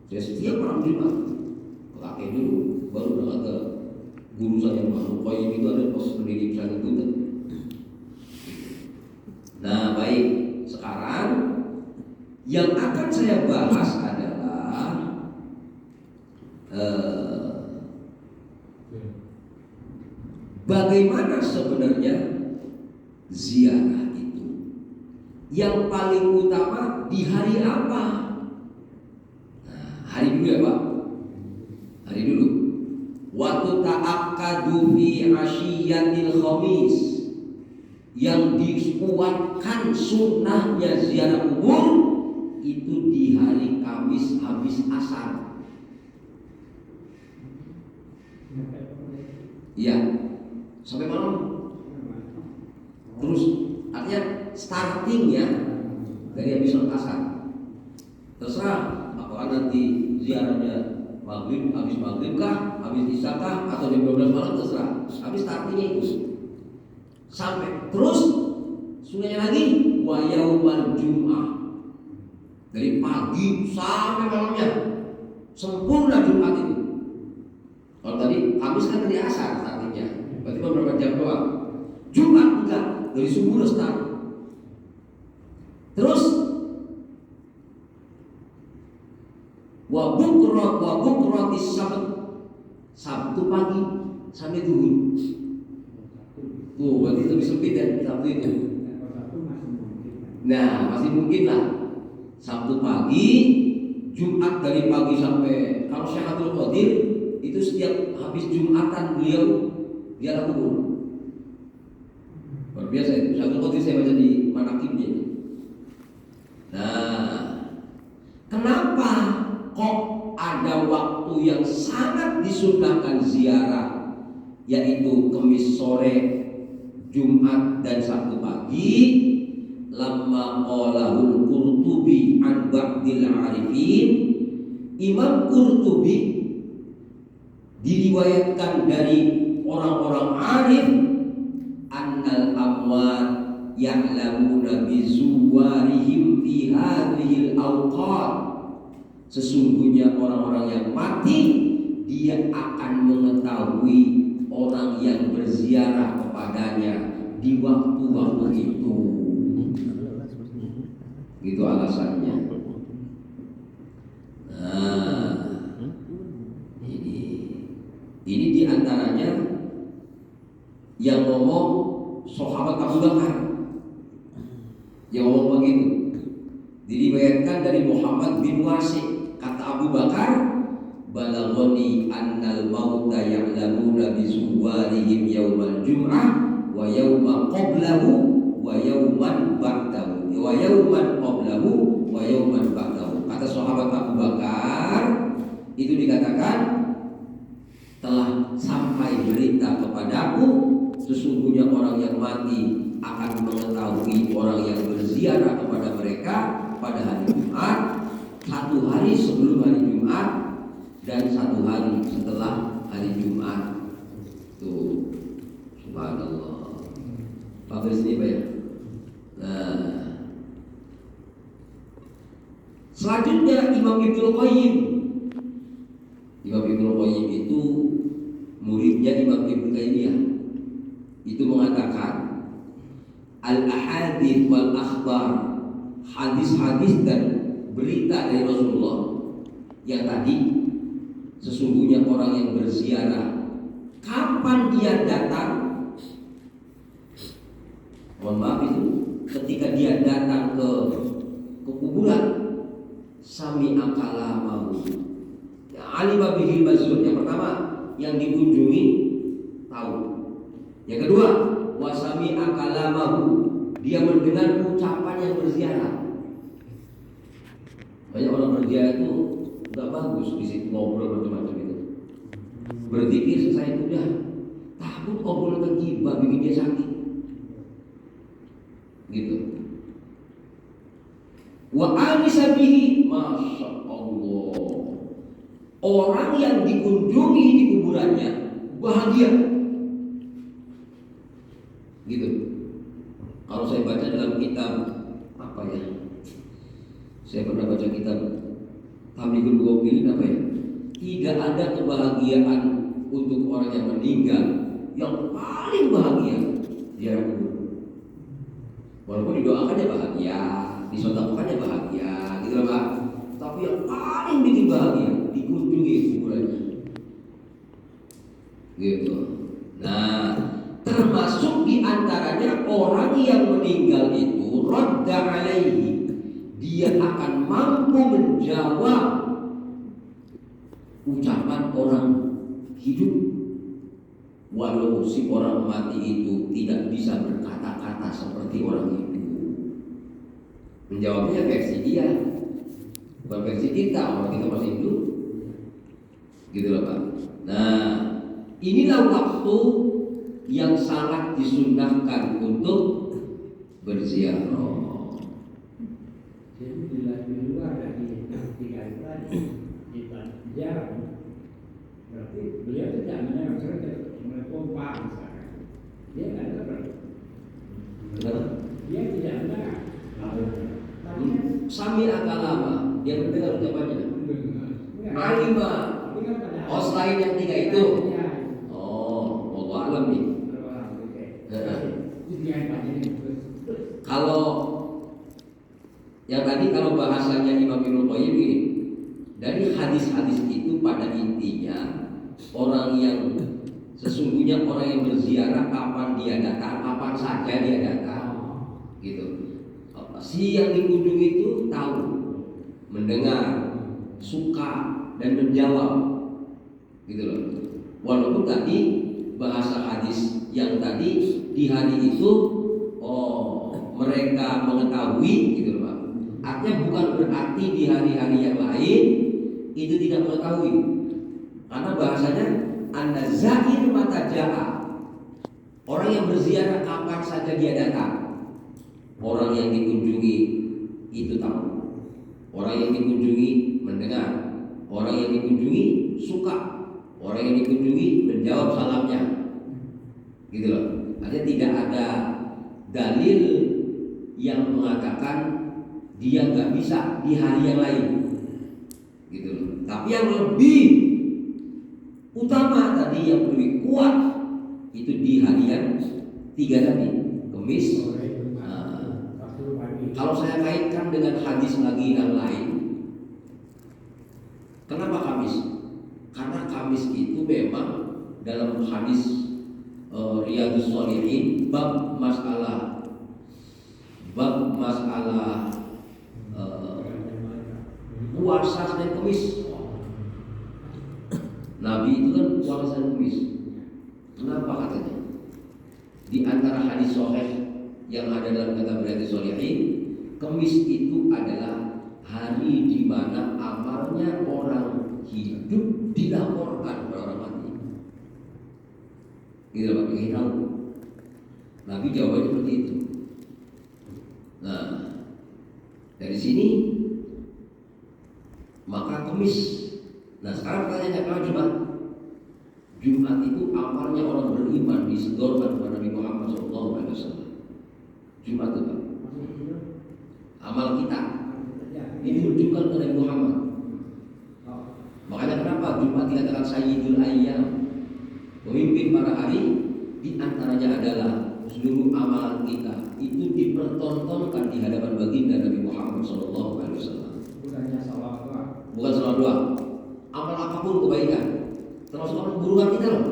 Saya setiap malam Jumat ke kakek dulu, baru berangkat ke guru saya Pak Koyim itu ada pos pendidik saya itu. Nah baik, sekarang yang akan saya bahas adalah bagaimana sebenarnya ziarah itu. Yang paling utama di hari apa? Nah, hari dulu ya Pak. Hari dulu. Waktu ta'akkadu fi asyiyatil khamis, yang dikuatkan sunnahnya ziarah kubur itu di hari Kamis habis asar. Iya, sampai malam. Terus artinya starting ya dari habis asar. Terserah apakah nanti ziarahnya maghrib, habis maghrib kah, habis isya kah, atau jam 12 malam, terserah. Habis startingnya itu sampai terus sunanya lagi wa yaumal jum'ah, dari pagi sampai malamnya sempurna Jumat itu. Kalau tadi Kamis kan dari asar startingnya, berarti beberapa jam doang. Jumat enggak, dari subuh udah start. Terus wa bukratis sabat, Sabtu pagi sampai zuhur. Tuh, berarti lebih sempit kan Sabtu itu. Nah, masih mungkin lah. Sabtu pagi, Jumat dari pagi sampai, kalau Syekhatul Qadir itu setiap habis Jumatan beliau ziarah kubur. Luar biasa itu. Syekhatul Qadir saya baca di manakibnya. Nah, kenapa kok ada waktu yang sangat disunnahkan ziarah, yaitu Kamis sore, Jumat dan Sabtu pagi? Lamma qalahul Qurtubi an ba'dil arifin, Imam Qurtubi diriwayatkan dari orang-orang arif, annal amwat ya'lamuna bizuwarihim fi hadhil awqat, sesungguhnya orang-orang yang mati dia akan mengetahui orang yang berziarah kepadanya di waktu-waktu itu. Gitu alasannya. Nah, ini diantaranya yang ngomong sahabat Abu Bakar, yang ngomong begitu. Diriwayatkan dari Muhammad bin Wasi', kata Abu Bakar, balaghani annal mauta ya'lamuna bi suwarihim yaumal jum'ah wa yauma qablahu wa yauman ba'dahu wa yauman qablahu wa yauman ba'dahu. Kata sahabat Abu Bakar itu dikatakan, telah sampai berita kepadaku, sesungguhnya orang yang mati akan mengetahui orang yang berziarah kepada mereka pada hari Jumat, satu hari sebelum hari Jumat dan satu hari setelah hari Jumat. Tuh, subhanallah. Pak ini Pak ya. Nah, selanjutnya Imam Ibnul Qayyim. Imam Ibnul Qayyim itu muridnya Imam Ibnu Taimiyah. Itu mengatakan al-ahadits wal akhbar, hadis-hadis dan berita dari Rasulullah yang tadi, sesungguhnya orang yang berziarah, kapan dia datang? Mohon maaf, itu ketika dia datang ke kuburan, sami akala mau ya, alima bihil mazur. Yang pertama, yang dikunjungi tahu. Yang kedua, wasami akala mau, dia mendengar ucapan yang berziarah. Banyak orang kerja itu nggak bagus di situ ngobrol macam-macam itu. Berzikir selesai udah, takut obrolan gibah bikin dia sakit. Gitu. Wa anisa bihi, masya Allah. Orang yang dikunjungi di kuburannya bahagia. Gitu. Kalau saya baca dalam kitab apa ya? Saya pernah baca kitab Tabligul Mu'minin apa ya? Tidak ada kebahagiaan untuk orang yang meninggal yang paling bahagia ziarah kubur. Walaupun didoakannya bahagia, disodakokannya bahagia, gitu loh Pak. Tapi yang paling bikin bahagia dikunjungi kuburannya. Gitu. Nah, termasuk diantaranya orang yang meninggal itu radda alaihi, dia akan mampu menjawab ucapan orang hidup, walau si orang mati itu tidak bisa berkata-kata seperti orang hidup. Menjawabnya versi dia, bukan versi kita, orang kita masih hidup. Gitu loh Pak. Nah, inilah waktu yang sangat disunnahkan untuk berziarah. Jadi bila di luar dari 3 itu tadi kita jarang, berarti beliau tidak mendengar cerita mulai pompa misalkan, dia nggak dengar. Dia tidak mendengar. Sami akalama, dia mendengar ucapannya. Alima. Oh, selain yang 3 itu. Oh, Allah alam nih. Kalau yang tadi kalau bahasanya Imam Ibnu Qayyim ini, dari hadis-hadis itu pada intinya orang yang sesungguhnya orang yang berziarah kapan dia datang, kapan saja dia datang, gitu. Si yang dikunjungi itu tahu, mendengar, suka dan menjawab, gitu loh. Walaupun tadi bahasa hadis yang tadi di hari itu, mereka mengetahui, gitu loh Pak. Artinya bukan berarti di hari-hari yang lain itu tidak mengetahui, karena bahasanya anda zahir mata jaha, orang yang berziarah kapan saja dia datang. Orang yang dikunjungi itu tahu, orang yang dikunjungi mendengar, orang yang dikunjungi suka, orang yang dikunjungi menjawab salamnya, gitu loh. Artinya tidak ada dalil yang mengatakan dia nggak bisa di hari yang lain, gitu loh. Tapi yang lebih utama tadi, yang lebih kuat itu di hari yang 3 tadi, Kamis. Kalau saya kaitkan dengan hadis lagi yang lain, kenapa Kamis? Karena Kamis itu memang dalam hadis Riyadhus Shalihin bab masalah puasa Senin Kamis. Nabi itu kan puasa Senin Kamis. Kenapa katanya? Di antara hadis sahih yang ada dalam kitab Riyadhus Shalihin, Kamis itu adalah hari di mana amalnya orang hidup dilaporkan kepada orang mati. Gitu Pak, ingin tahu? Nabi jawabnya seperti itu. Nah, dari sini maka Kamis. Nah, sekarang pertanyaannya, kalau Jumat itu amalnya orang beriman disodorkan kepada Nabi Muhammad SAW. Jumat itu Pak, amal kita ditunjukkan ke Nabi Muhammad. Makanya kenapa Jumat dikatakan Sayyidul Ayyam, pemimpin para hari. Di antaranya adalah seluruh amalan kita itu dipertontonkan di hadapan baginda Nabi Muhammad SAW. Bukan salah doa, amal apapun kebaikan, termasuk amal keburukan kita loh.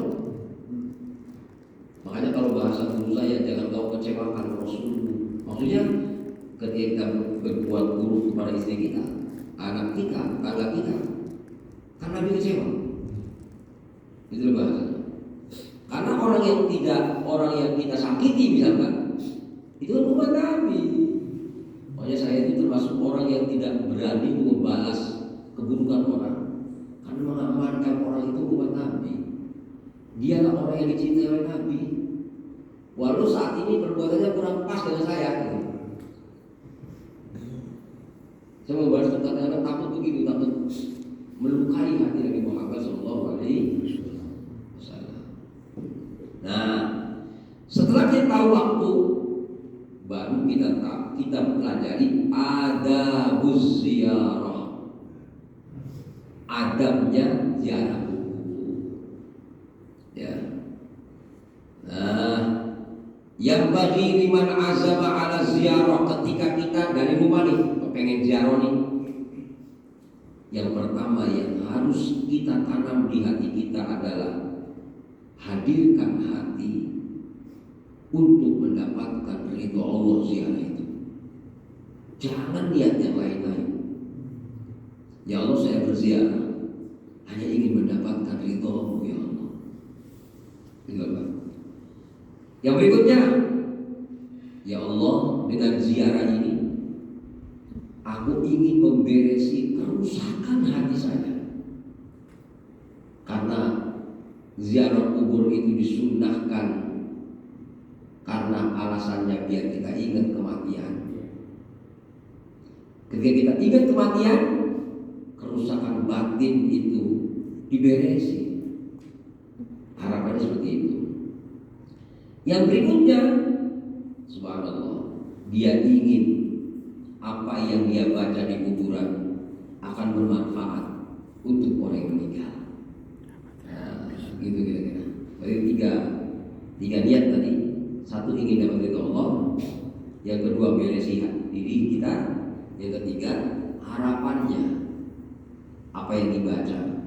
Makanya kalau bahasa guru saya, jangan kau kecewakan Rasul. Maksudnya ketika kita berbuat buruk kepada istri kita, anak kita, tetangga kita, kan Nabi kecewa. Itu bahasa. Karena orang yang kita sakiti misalkan, itu kan bukan Nabi. Makanya saya itu termasuk orang yang tidak berani membalas keburukan orang, karena mengamankan orang itu umat Nabi. Dialah orang yang dicintai oleh Nabi. Walau saat ini perbuatannya kurang pas dengan saya. Gitu. Saya mau balas itu kadang-kadang takut begitu, takut melukai hati Nabi Muhammad SAW. Nah, setelah kita tahu waktu, baru kita pelajari adabuz ziarah, adabnya ziarah kubur. Ya. Nah, yang bagi liman azama ala ziarah, ketika kita dari rumah nih pengen ziarah nih, yang pertama yang harus kita tanam di hati kita adalah hadirkan hati untuk mendapatkan ridho Allah ziarah itu. Jangan lihat yang lain-lain. Ya Allah, saya berziarah hanya ingin mendapatkan ridho-Mu ya Allah. Itu apa? Yang berikutnya, ya Allah, dengan ziarah ini aku ingin memberesi kerusakan hati saya. Karena ziarah kubur itu disunnahkan karena alasannya biar kita ingat kematian. Ketika kita ingat kematian, kerusakan batin itu diberesi. Harapannya seperti itu. Yang berikutnya, subhanallah, dia ingin apa yang dia baca di kuburan akan bermanfaat untuk orang yang meninggal. Nah, gitu kira-kira. Jadi tiga niat tadi. Satu, ingin dapat ridho Allah. Yang kedua, beresi diri kita. Yang ketiga, harapannya apa yang dibaca